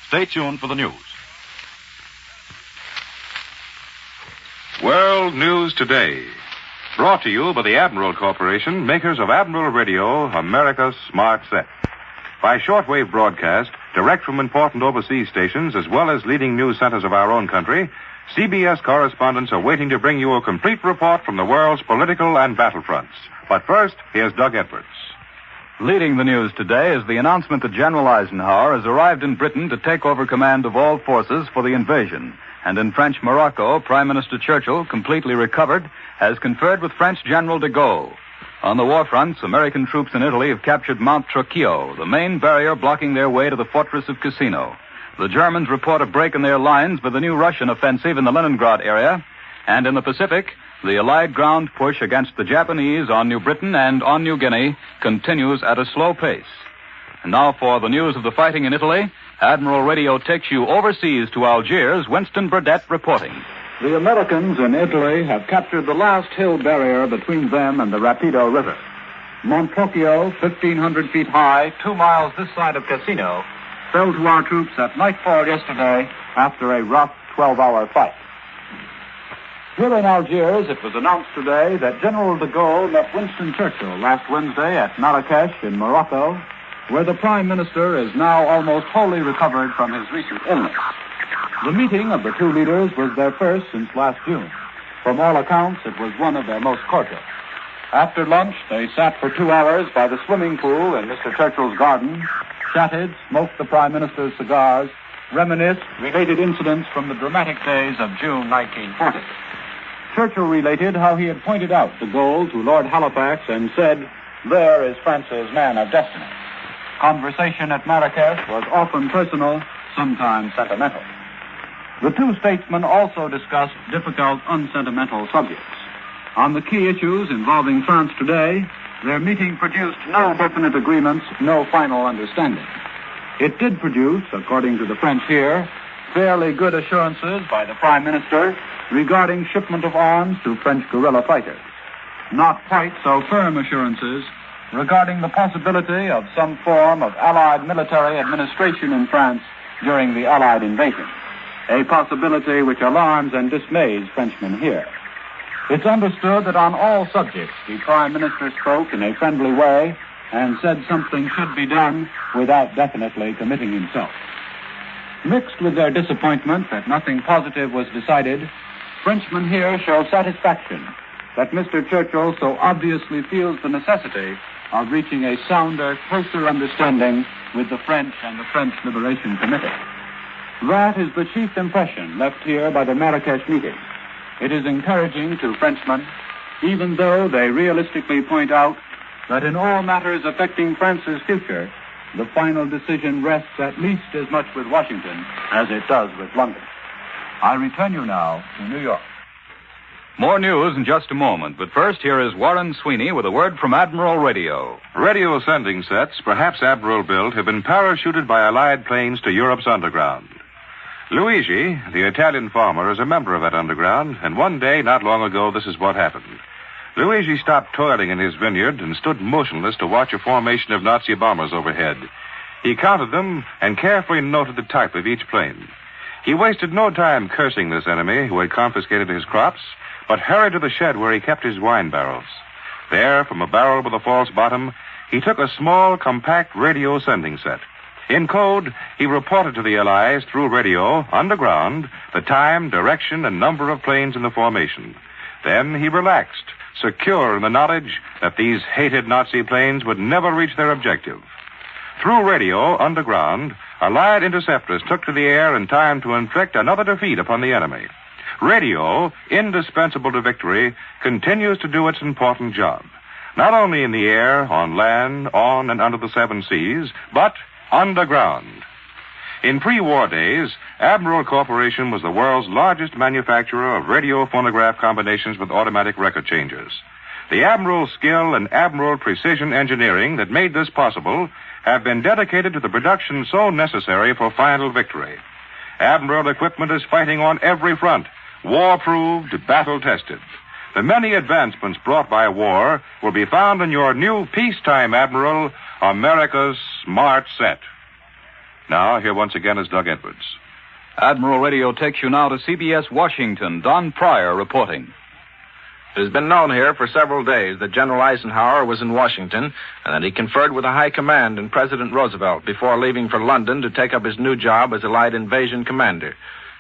Stay tuned for the news. World News Today. Brought to you by the Admiral Corporation, makers of Admiral Radio, America's Smart Set. By shortwave broadcast, direct from important overseas stations, as well as leading news centers of our own country, CBS correspondents are waiting to bring you a complete report from the world's political and battlefronts. But first, here's Doug Edwards. Leading the news today is the announcement that General Eisenhower has arrived in Britain to take over command of all forces for the invasion. And in French Morocco, Prime Minister Churchill, completely recovered, has conferred with French General de Gaulle. On the war fronts, American troops in Italy have captured Mount Trocchio, the main barrier blocking their way to the fortress of Cassino. The Germans report a break in their lines with the new Russian offensive in the Leningrad area. And in the Pacific, the Allied ground push against the Japanese on New Britain and on New Guinea continues at a slow pace. And now for the news of the fighting in Italy, Admiral Radio takes you overseas to Algiers, Winston Burdett reporting. The Americans in Italy have captured the last hill barrier between them and the Rapido River. Mount Trocchio, 1,500 feet high, 2 miles this side of Cassino, fell to our troops at nightfall yesterday after a rough 12-hour fight. Here in Algiers, it was announced today that General de Gaulle met Winston Churchill last Wednesday at Marrakesh in Morocco, where the Prime Minister is now almost wholly recovered from his recent illness. The meeting of the two leaders was their first since last June. From all accounts, it was one of their most cordial. After lunch, they sat for 2 hours by the swimming pool in Mr. Churchill's garden, chatted, smoked the Prime Minister's cigars, reminisced, related incidents from the dramatic days of June 1940. Churchill related how he had pointed out de Gaulle to Lord Halifax and said, "There is France's man of destiny." Conversation at Marrakesh was often personal, sometimes sentimental. The two statesmen also discussed difficult, unsentimental subjects. On the key issues involving France today, their meeting produced no definite agreements, no final understanding. It did produce, according to the French here, fairly good assurances by the Prime Minister regarding shipment of arms to French guerrilla fighters. Not quite so firm assurances regarding the possibility of some form of Allied military administration in France during the Allied invasion, a possibility which alarms and dismays Frenchmen here. It's understood that on all subjects the Prime Minister spoke in a friendly way and said something should be done without definitely committing himself. Mixed with their disappointment that nothing positive was decided, Frenchmen here show satisfaction that Mr. Churchill so obviously feels the necessity of reaching a sounder, closer understanding with the French and the French Liberation Committee. That is the chief impression left here by the Marrakesh meeting. It is encouraging to Frenchmen, even though they realistically point out that in all matters affecting France's future, the final decision rests at least as much with Washington as it does with London. I return you now to New York. More news in just a moment, but first here is Warren Sweeney with a word from Admiral Radio. Radio sending sets, perhaps Admiral built, have been parachuted by Allied planes to Europe's underground. Luigi, the Italian farmer, is a member of that underground, and one day, not long ago, this is what happened. Luigi stopped toiling in his vineyard and stood motionless to watch a formation of Nazi bombers overhead. He counted them and carefully noted the type of each plane. He wasted no time cursing this enemy who had confiscated his crops, but hurried to the shed where he kept his wine barrels. There, from a barrel with a false bottom, he took a small, compact radio sending set. In code, he reported to the Allies through radio, underground, the time, direction, and number of planes in the formation. Then he relaxed, secure in the knowledge that these hated Nazi planes would never reach their objective. Through radio, underground, Allied interceptors took to the air in time to inflict another defeat upon the enemy. Radio, indispensable to victory, continues to do its important job. Not only in the air, on land, on and under the seven seas, but underground. In pre-war days, Admiral Corporation was the world's largest manufacturer of radio phonograph combinations with automatic record changers. The Admiral skill and Admiral precision engineering that made this possible have been dedicated to the production so necessary for final victory. Admiral equipment is fighting on every front, war-proved, battle-tested. The many advancements brought by war will be found in your new peacetime Admiral, America's Smart Set. Now, here once again is Doug Edwards. Admiral Radio takes you now to CBS Washington. Don Pryor reporting. It has been known here for several days that General Eisenhower was in Washington and that he conferred with the high command and President Roosevelt before leaving for London to take up his new job as Allied invasion commander.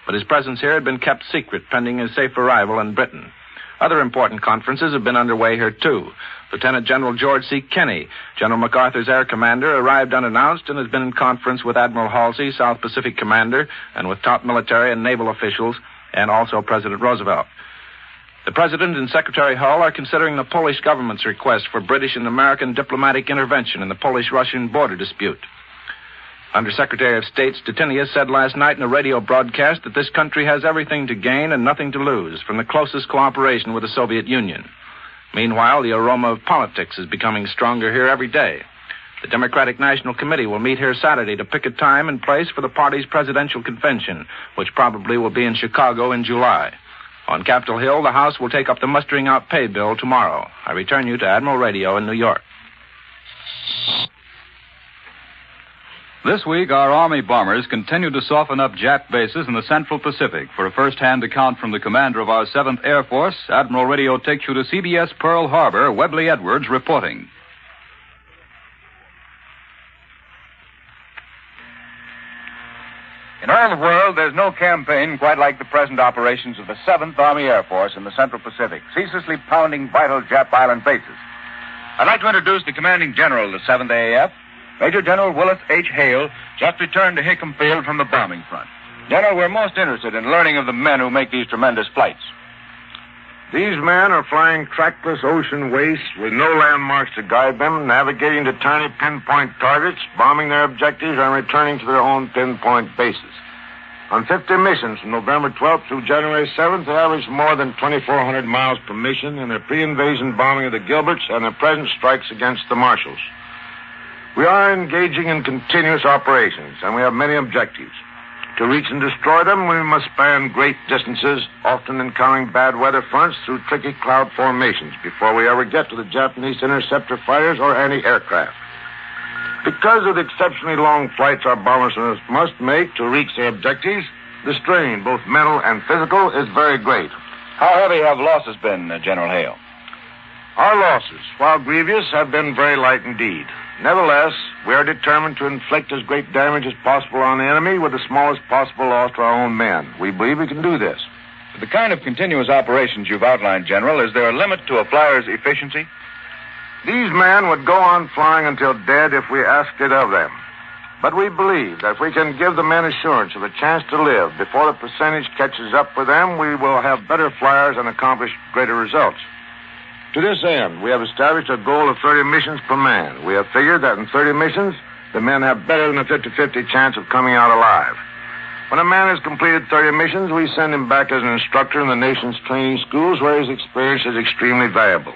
But his presence here had been kept secret pending his safe arrival in Britain. Other important conferences have been underway here, too. Lieutenant General George C. Kenney, General MacArthur's air commander, arrived unannounced and has been in conference with Admiral Halsey, South Pacific commander, and with top military and naval officials, and also President Roosevelt. The President and Secretary Hull are considering the Polish government's request for British and American diplomatic intervention in the Polish-Russian border dispute. Undersecretary of State Stettinius said last night in a radio broadcast that this country has everything to gain and nothing to lose from the closest cooperation with the Soviet Union. Meanwhile, the aroma of politics is becoming stronger here every day. The Democratic National Committee will meet here Saturday to pick a time and place for the party's presidential convention, which probably will be in Chicago in July. On Capitol Hill, the House will take up the mustering out pay bill tomorrow. I return you to Admiral Radio in New York. This week, our Army bombers continue to soften up Jap bases in the Central Pacific. For a first-hand account from the commander of our 7th Air Force, Admiral Radio takes you to CBS Pearl Harbor. Webley Edwards reporting. In all the world, there's no campaign quite like the present operations of the 7th Army Air Force in the Central Pacific, ceaselessly pounding vital Jap island bases. I'd like to introduce the commanding general of the 7th AAF, Major General Willis H. Hale, just returned to Hickam Field from the bombing front. General, we're most interested in learning of the men who make these tremendous flights. These men are flying trackless ocean wastes with no landmarks to guide them, navigating to tiny pinpoint targets, bombing their objectives, and returning to their own pinpoint bases. On 50 missions from November 12th through January 7th, they averaged more than 2,400 miles per mission in their pre-invasion bombing of the Gilberts and their present strikes against the Marshalls. We are engaging in continuous operations, and we have many objectives. To reach and destroy them, we must span great distances, often encountering bad weather fronts through tricky cloud formations before we ever get to the Japanese interceptor fighters or anti-aircraft. Because of the exceptionally long flights our bombers must make to reach their objectives, the strain, both mental and physical, is very great. How heavy have losses been, General Hale? Our losses, while grievous, have been very light indeed. Nevertheless, we are determined to inflict as great damage as possible on the enemy with the smallest possible loss to our own men. We believe we can do this. For the kind of continuous operations you've outlined, General, is there a limit to a flyer's efficiency? These men would go on flying until dead if we asked it of them. But we believe that if we can give the men assurance of a chance to live before the percentage catches up with them, we will have better flyers and accomplish greater results. To this end, we have established a goal of 30 missions per man. We have figured that in 30 missions, the men have better than a 50-50 chance of coming out alive. When a man has completed 30 missions, we send him back as an instructor in the nation's training schools where his experience is extremely valuable.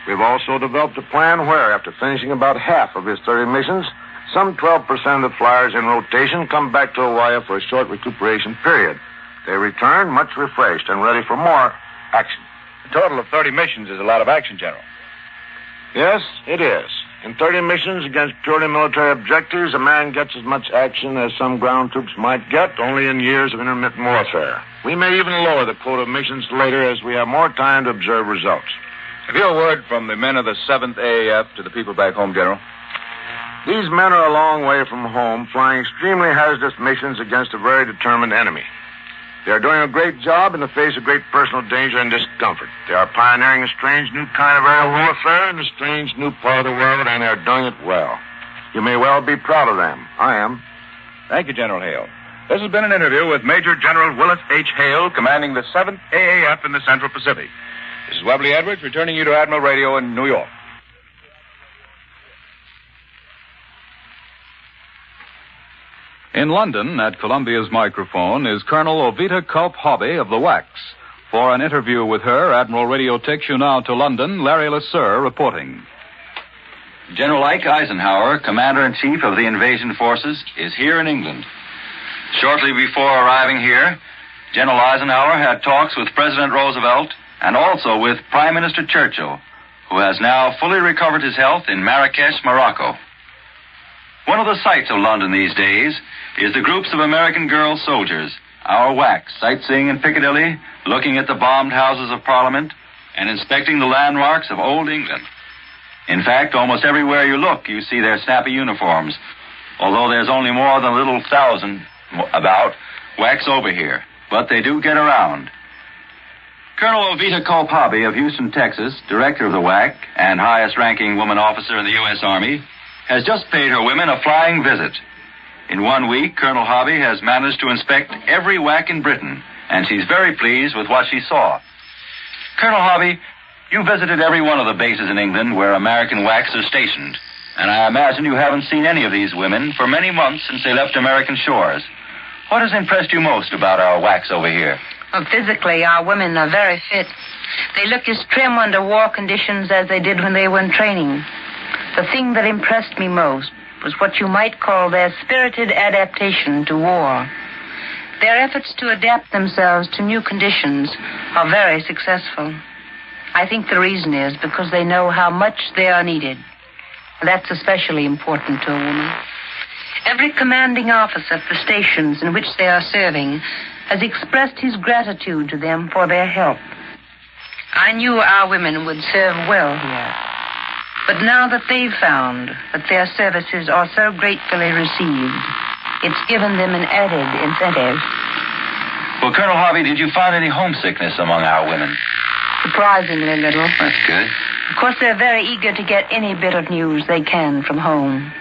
We've also developed a plan where, after finishing about half of his 30 missions, some 12% of the flyers in rotation come back to Hawaii for a short recuperation period. They return much refreshed and ready for more action. A total of 30 missions is a lot of action, General. Yes, it is. In 30 missions against purely military objectives, a man gets as much action as some ground troops might get, only in years of intermittent warfare. We may even lower the quota of missions later as we have more time to observe results. Have you a word from the men of the 7th AAF to the people back home, General? These men are a long way from home, flying extremely hazardous missions against a very determined enemy. They are doing a great job in the face of great personal danger and discomfort. They are pioneering a strange new kind of aerial warfare in a strange new part of the world, and they are doing it well. You may well be proud of them. I am. Thank you, General Hale. This has been an interview with Major General Willis H. Hale, commanding the 7th AAF in the Central Pacific. This is Webley Edwards, returning you to Admiral Radio in New York. In London, at Columbia's microphone, is Colonel Ovita Culp Hobby of the WACS. For an interview with her, Admiral Radio takes you now to London. Larry LeSueur reporting. General Ike Eisenhower, Commander-in-Chief of the Invasion Forces, is here in England. Shortly before arriving here, General Eisenhower had talks with President Roosevelt and also with Prime Minister Churchill, who has now fully recovered his health in Marrakesh, Morocco. One of the sights of London these days is the groups of American girl soldiers, our WACs, sightseeing in Piccadilly, looking at the bombed Houses of Parliament, and inspecting the landmarks of Old England. In fact, almost everywhere you look, you see their snappy uniforms, although there's only more than a little thousand about WACs over here. But they do get around. Colonel Ovita Kolpabi of Houston, Texas, director of the WAC and highest-ranking woman officer in the U.S. Army, has just paid her women a flying visit. In 1 week, Colonel Hobby has managed to inspect every WAC in Britain, and she's very pleased with what she saw. Colonel Hobby, you visited every one of the bases in England where American WACs are stationed, and I imagine you haven't seen any of these women for many months since they left American shores. What has impressed you most about our WACs over here? Well, physically, our women are very fit. They look as trim under war conditions as they did when they were in training. The thing that impressed me most was what you might call their spirited adaptation to war. Their efforts to adapt themselves to new conditions are very successful. I think the reason is because they know how much they are needed. That's especially important to a woman. Every commanding officer at the stations in which they are serving has expressed his gratitude to them for their help. I knew our women would serve well here. But now that they've found that their services are so gratefully received, it's given them an added incentive. Well, Colonel Hobby, did you find any homesickness among our women? Surprisingly little. That's good. Of course, they're very eager to get any bit of news they can from home.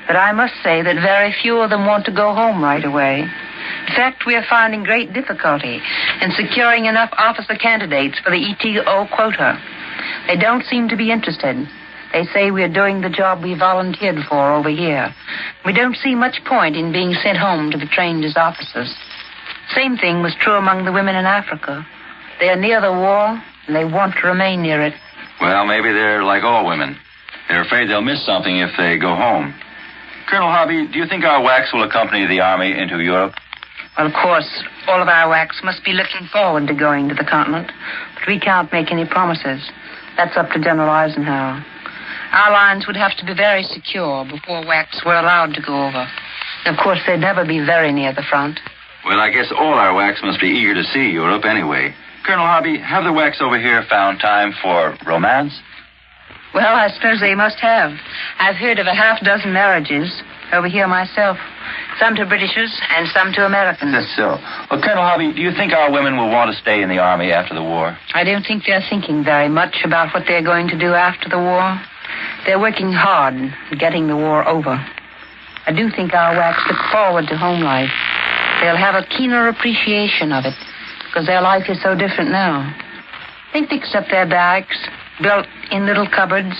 But I must say that very few of them want to go home right away. In fact, we are finding great difficulty in securing enough officer candidates for the ETO quota. They don't seem to be interested. They say we are doing the job we volunteered for over here. We don't see much point in being sent home to be trained as officers. Same thing was true among the women in Africa. They are near the war, and they want to remain near it. Well, maybe they're like all women. They're afraid they'll miss something if they go home. Colonel Hobby, do you think our WACs will accompany the Army into Europe? Well, of course, all of our WACs must be looking forward to going to the continent, but we can't make any promises. That's up to General Eisenhower. Our lines would have to be very secure before WACs were allowed to go over. And of course, they'd never be very near the front. Well, I guess all our WACs must be eager to see Europe anyway. Colonel Hobby, have the WACs over here found time for romance? Well, I suppose they must have. I've heard of a half-dozen marriages over here myself. Some to Britishers and some to Americans. That's so. Well, Colonel Hobby, do you think our women will want to stay in the Army after the war? I don't think they're thinking very much about what they're going to do after the war. They're working hard at getting the war over. I do think our WACs look forward to home life. They'll have a keener appreciation of it because their life is so different now. They fixed up their barracks, built in little cupboards,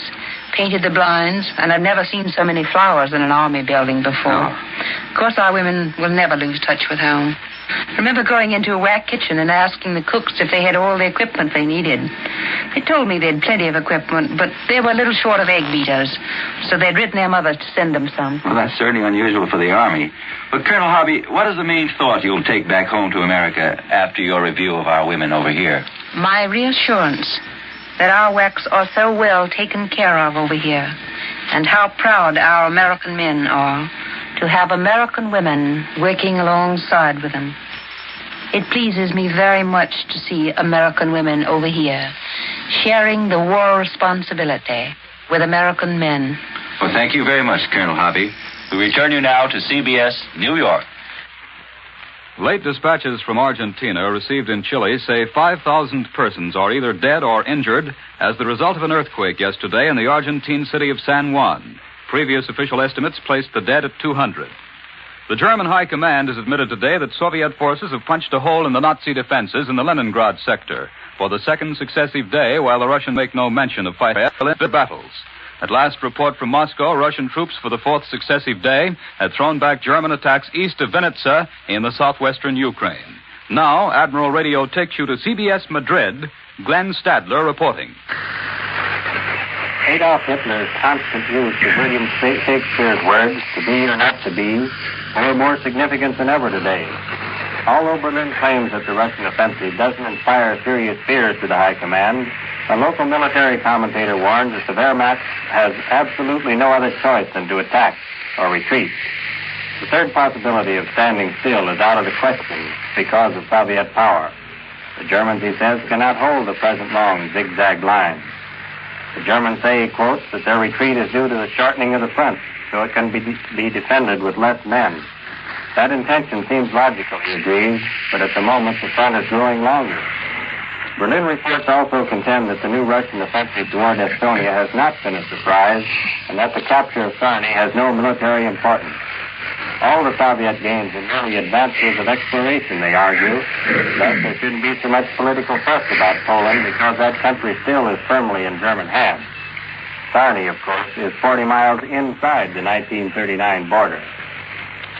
painted the blinds, and I've never seen so many flowers in an army building before. Of course, our women will never lose touch with home. I remember going into a WAC kitchen and asking the cooks if they had all the equipment they needed. They told me they had plenty of equipment, but they were a little short of egg beaters, so they'd written their mothers to send them some. Well, that's certainly unusual for the Army. But, Colonel Hobby, what is the main thought you'll take back home to America after your review of our women over here? My reassurance that our WACs are so well taken care of over here, and how proud our American men are to have American women working alongside with them. It pleases me very much to see American women over here sharing the war responsibility with American men. Well, thank you very much, Colonel Hobby. We return you now to CBS, New York. Late dispatches from Argentina received in Chile say 5,000 persons are either dead or injured as the result of an earthquake yesterday in the Argentine city of San Juan. Previous official estimates placed the dead at 200. The German High Command has admitted today that Soviet forces have punched a hole in the Nazi defenses in the Leningrad sector for the second successive day, while the Russians make no mention of fighting the battles. At last report from Moscow, Russian troops for the fourth successive day had thrown back German attacks east of Vinnytsia in the southwestern Ukraine. Now, Admiral Radio takes you to CBS Madrid. Glenn Stadler reporting. Adolf Hitler's constant use of William Shakespeare's words, to be or not to be, are more significant than ever today. Although Berlin claims that the Russian offensive doesn't inspire serious fears to the High Command, a local military commentator warns that the Wehrmacht has absolutely no other choice than to attack. or retreat. The third possibility of standing still is out of the question because of Soviet power. The Germans, he says, cannot hold the present long zigzag line. The Germans say, he quotes, that their retreat is due to the shortening of the front, so it can be defended with less men. That intention seems logical, he agrees, but at the moment the front is growing longer. Berlin reports also contend that the new Russian offensive toward Estonia has not been a surprise, and that the capture of Sarny has no military importance. All the Soviet gains are merely advances of exploration, they argue. Thus, there shouldn't be so much political fuss about Poland because that country still is firmly in German hands. Sarny, of course, is 40 miles inside the 1939 border.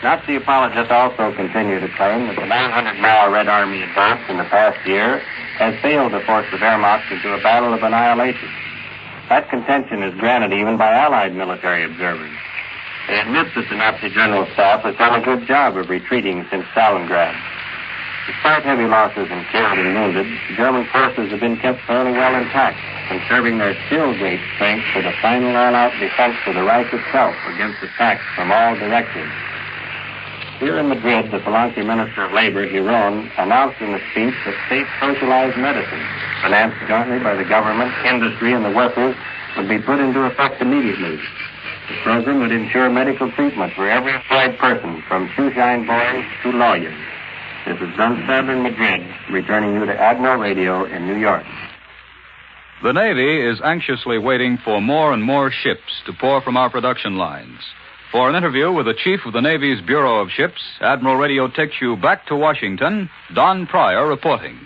Nazi apologists also continue to claim that the 900-mile Red Army advance in the past year has failed to force the Wehrmacht into a battle of annihilation. That contention is granted even by Allied military observers. They admit that the Nazi General Staff has done a good job of retreating since Stalingrad. Despite heavy losses in killed and wounded, the German forces have been kept fairly well intact, conserving their still great strength for the final all-out defense of the Reich itself against attacks from all directions. Here in Madrid, the Palenque Minister of Labor, Giron, announced in a speech that state socialized medicine, financed jointly by the government, industry, and the workers, would be put into effect immediately. The program would ensure medical treatment for every employed person, from shoeshine boys to lawyers. This is John Sadler in Madrid, returning you to Admiral Radio in New York. The Navy is anxiously waiting for more and more ships to pour from our production lines. For an interview with the chief of the Navy's Bureau of Ships, Admiral Radio takes you back to Washington. Don Pryor reporting.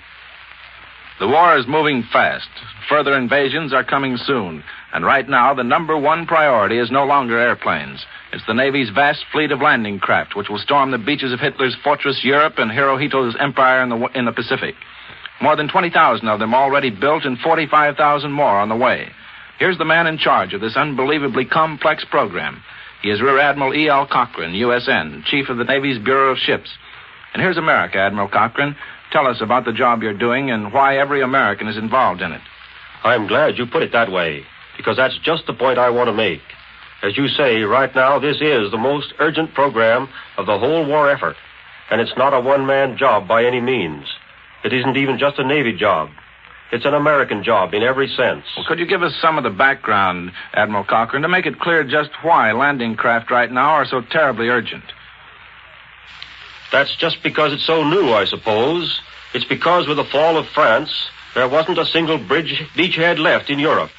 The war is moving fast. Further invasions are coming soon. And right now, the number one priority is no longer airplanes. It's the Navy's vast fleet of landing craft, which will storm the beaches of Hitler's fortress Europe and Hirohito's empire in the Pacific. More than 20,000 of them already built and 45,000 more on the way. Here's the man in charge of this unbelievably complex program. He is Rear Admiral E.L. Cochran, USN, Chief of the Navy's Bureau of Ships. And here's America, Admiral Cochran. Tell us about the job you're doing and why every American is involved in it. I'm glad you put it that way, because that's just the point I want to make. As you say, right now, this is the most urgent program of the whole war effort, and it's not a one-man job by any means. It isn't even just a Navy job. It's an American job in every sense. Well, could you give us some of the background, Admiral Cochran, to make it clear just why landing craft right now are so terribly urgent? That's just because it's so new, I suppose. It's because with the fall of France, there wasn't a single beachhead left in Europe.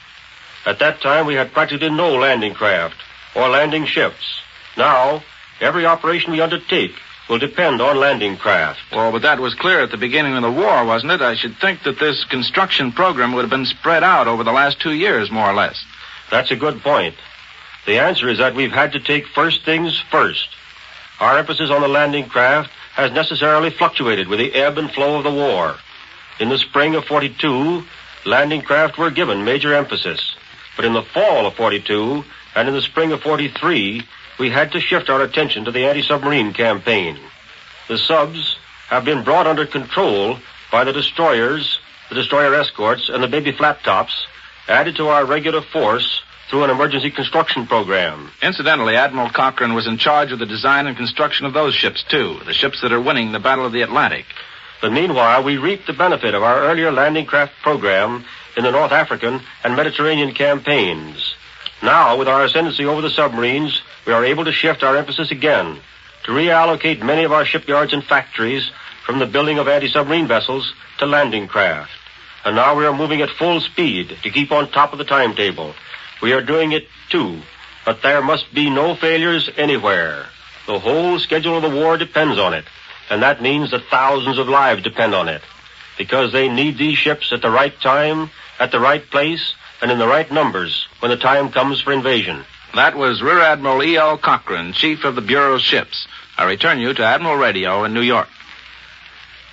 At that time, we had practically no landing craft or landing ships. Now, every operation we undertake will depend on landing craft. Well, but that was clear at the beginning of the war, wasn't it? I should think that this construction program would have been spread out over the last 2 years, more or less. That's a good point. The answer is that we've had to take first things first. Our emphasis on the landing craft has necessarily fluctuated with the ebb and flow of the war. In the spring of 42, landing craft were given major emphasis. But in the fall of 42 and in the spring of 43, we had to shift our attention to the anti-submarine campaign. The subs have been brought under control by the destroyers, the destroyer escorts, and the baby flat tops, added to our regular force through an emergency construction program. Incidentally, Admiral Cochran was in charge of the design and construction of those ships, too, the ships that are winning the Battle of the Atlantic. But meanwhile, we reaped the benefit of our earlier landing craft program in the North African and Mediterranean campaigns. Now, with our ascendancy over the submarines, we are able to shift our emphasis again to reallocate many of our shipyards and factories from the building of anti-submarine vessels to landing craft. And now we are moving at full speed to keep on top of the timetable. We are doing it, too, but there must be no failures anywhere. The whole schedule of the war depends on it, and that means that thousands of lives depend on it, because they need these ships at the right time, at the right place, and in the right numbers when the time comes for invasion. That was Rear Admiral E.L. Cochran, Chief of the Bureau of Ships. I return you to Admiral Radio in New York.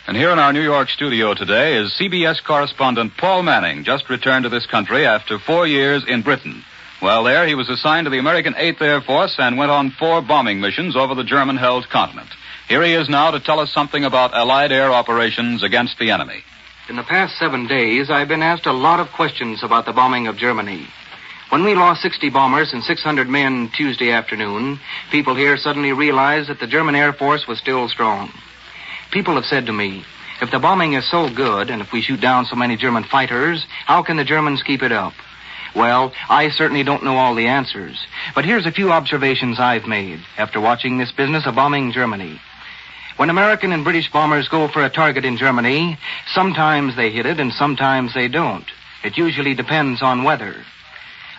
And here in our New York studio today is CBS correspondent Paul Manning, just returned to this country after 4 years in Britain. While there, he was assigned to the American 8th Air Force and went on 4 bombing missions over the German-held continent. Here he is now to tell us something about Allied air operations against the enemy. In the past 7 days, I've been asked a lot of questions about the bombing of Germany. When we lost 60 bombers and 600 men Tuesday afternoon, people here suddenly realized that the German Air Force was still strong. People have said to me, if the bombing is so good and if we shoot down so many German fighters, how can the Germans keep it up? Well, I certainly don't know all the answers, but here's a few observations I've made after watching this business of bombing Germany. When American and British bombers go for a target in Germany, sometimes they hit it and sometimes they don't. It usually depends on weather.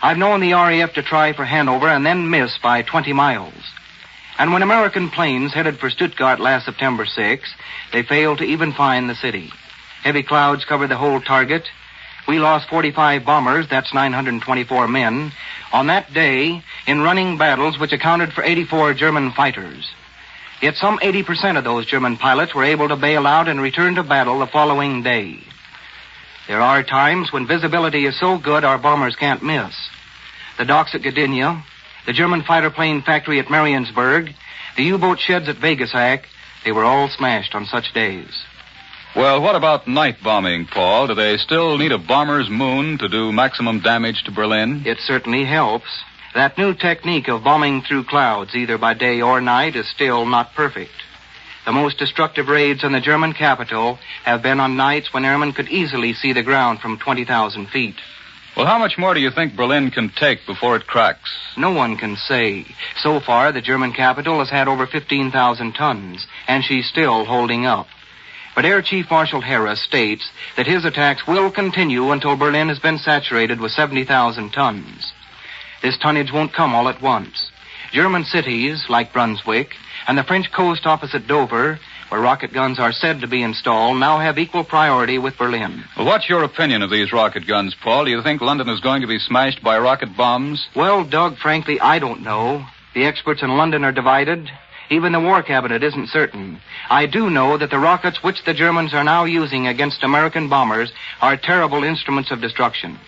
I've known the RAF to try for Hanover and then miss by 20 miles. And when American planes headed for Stuttgart last September 6, they failed to even find the city. Heavy clouds covered the whole target. We lost 45 bombers, that's 924 men, on that day in running battles which accounted for 84 German fighters. Yet some 80% of those German pilots were able to bail out and return to battle the following day. There are times when visibility is so good our bombers can't miss. The docks at Gdynia, the German fighter plane factory at Mariensburg, the U-boat sheds at Vegasack, they were all smashed on such days. Well, what about night bombing, Paul? Do they still need a bomber's moon to do maximum damage to Berlin? It certainly helps. That new technique of bombing through clouds, either by day or night, is still not perfect. The most destructive raids on the German capital have been on nights when airmen could easily see the ground from 20,000 feet. Well, how much more do you think Berlin can take before it cracks? No one can say. So far, the German capital has had over 15,000 tons, and she's still holding up. But Air Chief Marshal Harris states that his attacks will continue until Berlin has been saturated with 70,000 tons. This tonnage won't come all at once. German cities, like Brunswick, and the French coast opposite Dover, where rocket guns are said to be installed, now have equal priority with Berlin. Well, what's your opinion of these rocket guns, Paul? Do you think London is going to be smashed by rocket bombs? Well, Doug, frankly, I don't know. The experts in London are divided. Even the War Cabinet isn't certain. I do know that the rockets which the Germans are now using against American bombers are terrible instruments of destruction.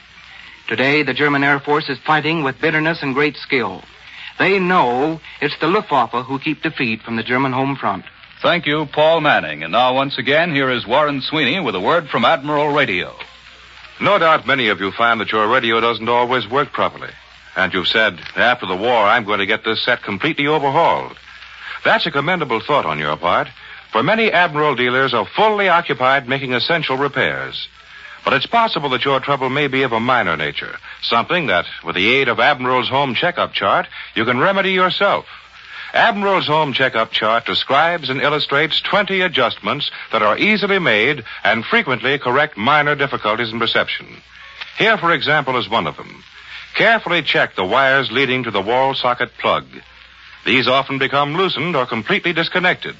Today, the German Air Force is fighting with bitterness and great skill. They know it's the Luftwaffe who keep defeat from the German home front. Thank you, Paul Manning. And now, once again, here is Warren Sweeney with a word from Admiral Radio. No doubt many of you find that your radio doesn't always work properly. And you've said, after the war, I'm going to get this set completely overhauled. That's a commendable thought on your part, for many Admiral dealers are fully occupied making essential repairs. But it's possible that your trouble may be of a minor nature, something that, with the aid of Admiral's Home Checkup Chart, you can remedy yourself. Admiral's Home Checkup Chart describes and illustrates 20 adjustments that are easily made and frequently correct minor difficulties in perception. Here, for example, is one of them. Carefully check the wires leading to the wall socket plug. These often become loosened or completely disconnected.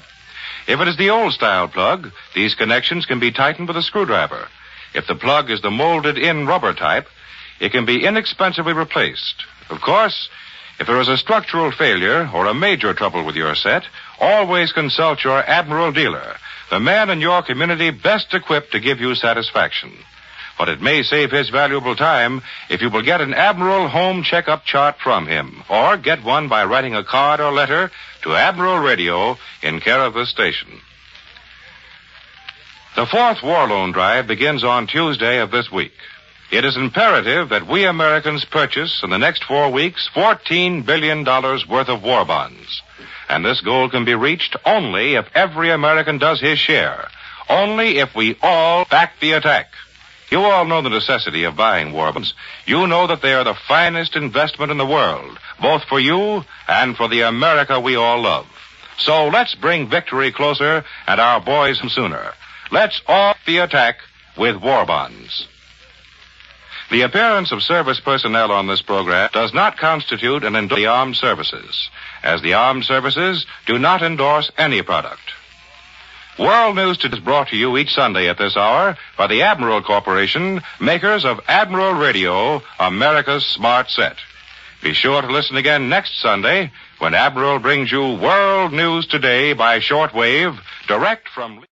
If it is the old-style plug, these connections can be tightened with a screwdriver. If the plug is the molded-in rubber type, it can be inexpensively replaced. Of course, if there is a structural failure or a major trouble with your set, always consult your Admiral dealer, the man in your community best equipped to give you satisfaction. But it may save his valuable time if you will get an Admiral Home Checkup Chart from him, or get one by writing a card or letter to Admiral Radio in care of this station. The fourth War Loan Drive begins on Tuesday of this week. It is imperative that we Americans purchase in the next 4 weeks $14 billion worth of war bonds. And this goal can be reached only if every American does his share. Only if we all back the attack. You all know the necessity of buying war bonds. You know that they are the finest investment in the world, both for you and for the America we all love. So let's bring victory closer and our boys sooner. Let's off the attack with war bonds. The appearance of service personnel on this program does not constitute an endorsement of the armed services, as the armed services do not endorse any product. World News Today is brought to you each Sunday at this hour by the Admiral Corporation, makers of Admiral Radio, America's smart set. Be sure to listen again next Sunday when Admiral brings you World News Today by shortwave, direct from...